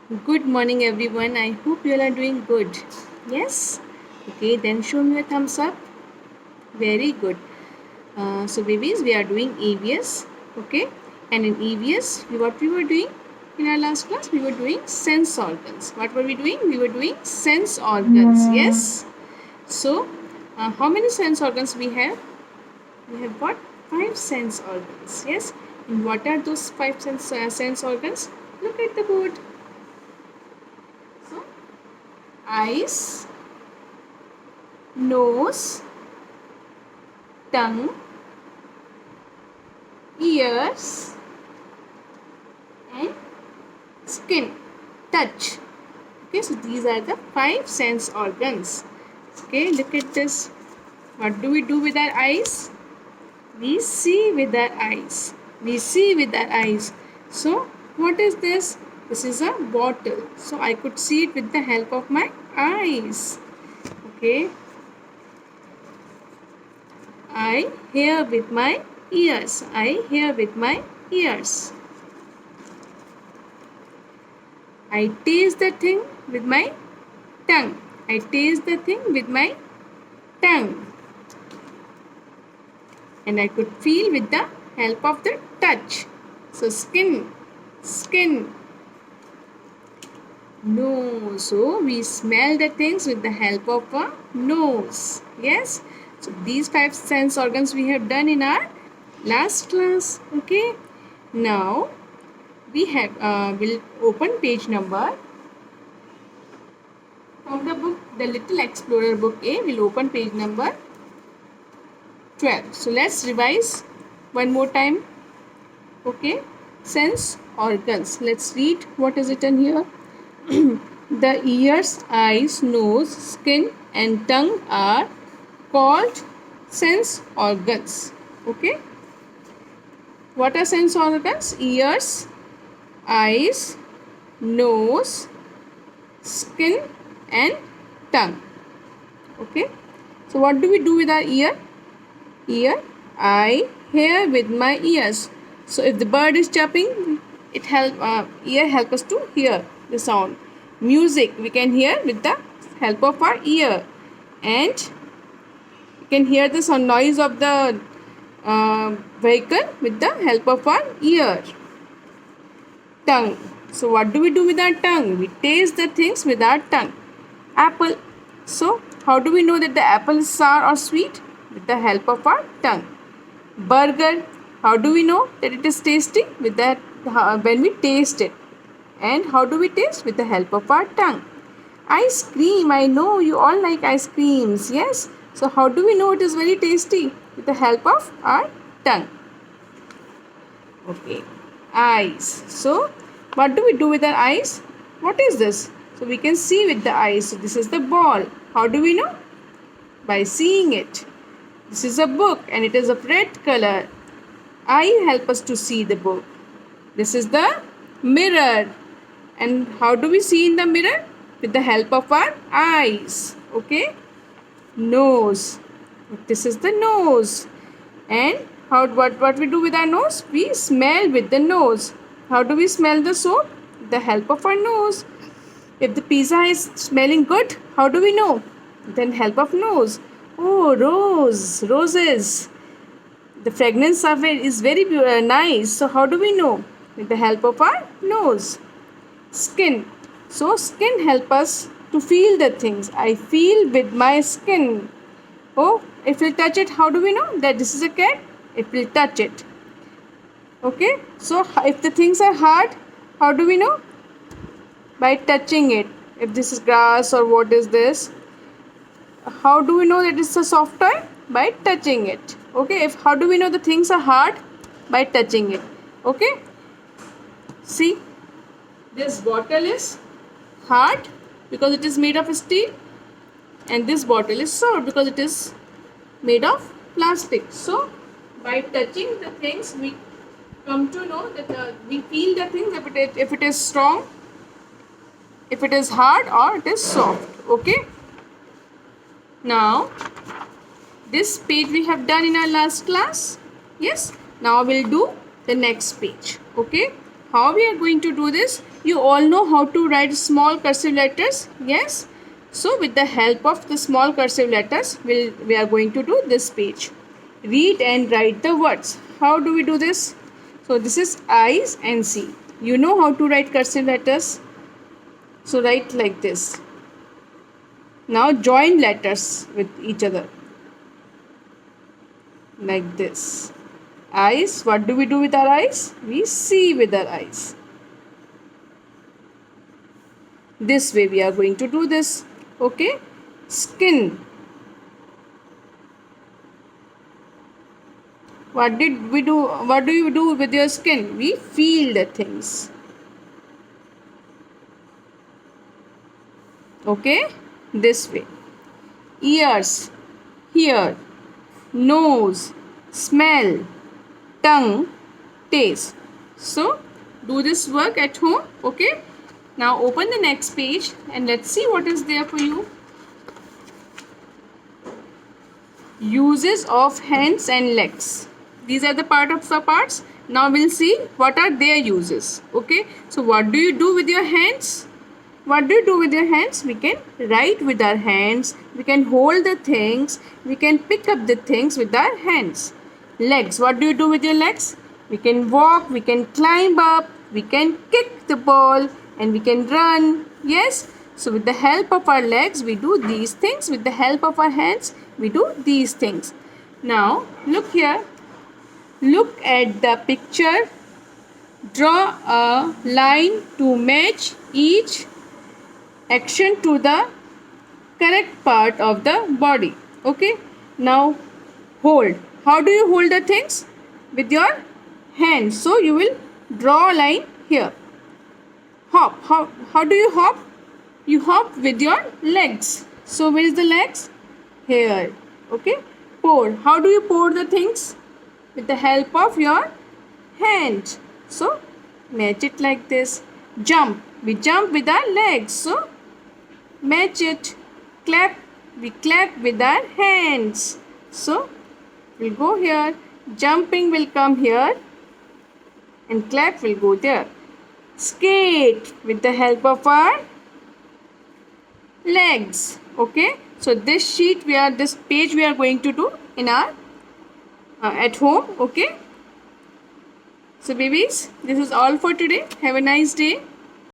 Good morning, everyone. I hope you all are doing good. Yes? Okay, then show me a thumbs up. Very good. So, babies, we are doing EVS. Okay, and in EVS, what we were doing in our last class, we were doing sense organs. What were we doing? We were doing sense organs. Yes? So, how many sense organs we have? We have got five sense organs. Yes? And what are those five sense organs? Look at the board. So, eyes, nose, tongue, ears, and skin, touch. Okay, so these are the five sense organs. Okay, look at this. What do we do with our eyes? We see with our eyes. We see with our eyes. So, what is this? This is a bottle. So, I could see it with the help of my eyes. Okay, I hear with my ears. I hear with my ears. I taste the thing with my tongue. I taste the thing with my tongue. And I could feel with the help of the touch. So skin, skin, nose. So we smell the things with the help of a nose. Yes. So these five sense organs we have done in our last class. Okay. Now we have will open page number from the book The Little Explorer book A. Will open page number 12. So let's revise one more time. Okay, sense organs. Let's read what is written here. The ears, eyes, nose, skin, and tongue are called sense organs. Okay, what are sense organs? Ears, eyes, nose, skin, and tongue. Okay, so what do we do with our ear? I hear with my ears. So if the bird is chirping, ear help us to hear the sound. Music we can hear with the help of our ear, and we can hear the sound noise of the vehicle with the help of our ear. Tongue. So what do we do with our tongue? We taste the things with our tongue. Apple. So how do we know that the apple is sour or sweet? With the help of our tongue. Burger. How do we know that it is tasty? With that, when we taste it. And how do we taste? With the help of our tongue. Ice cream. I know you all like ice creams. Yes. So how do we know it is very tasty? With the help of our tongue. Okay. Eyes. So what do we do with our eyes? What is this? So we can see with the eyes. So this is the ball. How do we know? By seeing it. This is a book and it is of red color. Eye help us to see the book. This is the mirror. And how do we see in the mirror? With the help of our eyes. Okay. Nose. This is the nose. And what we do with our nose? We smell with the nose. How do we smell the soap? With the help of our nose. If the pizza is smelling good, how do we know? Then help of nose. Oh, roses. The fragrance of it is very nice. So how do we know? With the help of our nose. Skin. So skin help us to feel the things. I feel with my skin. Oh, if we touch it, how do we know that this is a cat? If we touch it. Okay. So if the things are hard, how do we know? By touching it. If this is grass or what is this? How do we know that it's a soft toy? By touching it. Okay. If how do we know the things are hard? By touching it. Okay. See, this bottle is hard because it is made of steel, and this bottle is soft because it is made of plastic. So by touching the things, we come to know that we feel the things if it is strong, if it is hard, or it is soft. Okay. Now this page we have done in our last class. Yes. Now we'll do the next page. Okay. How we are going to do this? You all know how to write small cursive letters? Yes. So with the help of the small cursive letters, we are going to do this page. Read and write the words. How do we do this? So this is eyes and see. You know how to write cursive letters? So write like this. Now join letters with each other. Like this. Eyes. What do we do with our eyes? We see with our eyes. This way we are going to do this. Okay. Skin. What did we do? What do you do with your skin? We feel the things. Okay. This way. Ears. Hear. Nose. Smell. Tongue. Taste. So do this work at home. Okay. Now open the next page and let's see what is there for you. Uses of hands and legs. These are the parts. Now we'll see what are their uses. Okay. So what do you do with your hands? What do you do with your hands? We can write with our hands. We can hold the things. We can pick up the things with our hands. Legs. What do you do with your legs? We can walk. We can climb up. We can kick the ball. And we can run. Yes. So with the help of our legs, we do these things. With the help of our hands, we do these things. Now, look here. Look at the picture. Draw a line to match each action to the correct part of the body. Okay. Now, hold. How do you hold the things? With your hands. So, you will draw a line here. Hop. How do you hop? You hop with your legs. So where is the legs? Here. Okay. Pour. How do you pour the things? With the help of your hand. So match it like this. Jump. We jump with our legs. So match it. Clap. We clap with our hands. So we'll go here. Jumping will come here. And clap will go there. Skate with the help of our legs. Okay. So this page we are going to do in our at home. Okay. So babies, this is all for today. Have a nice day.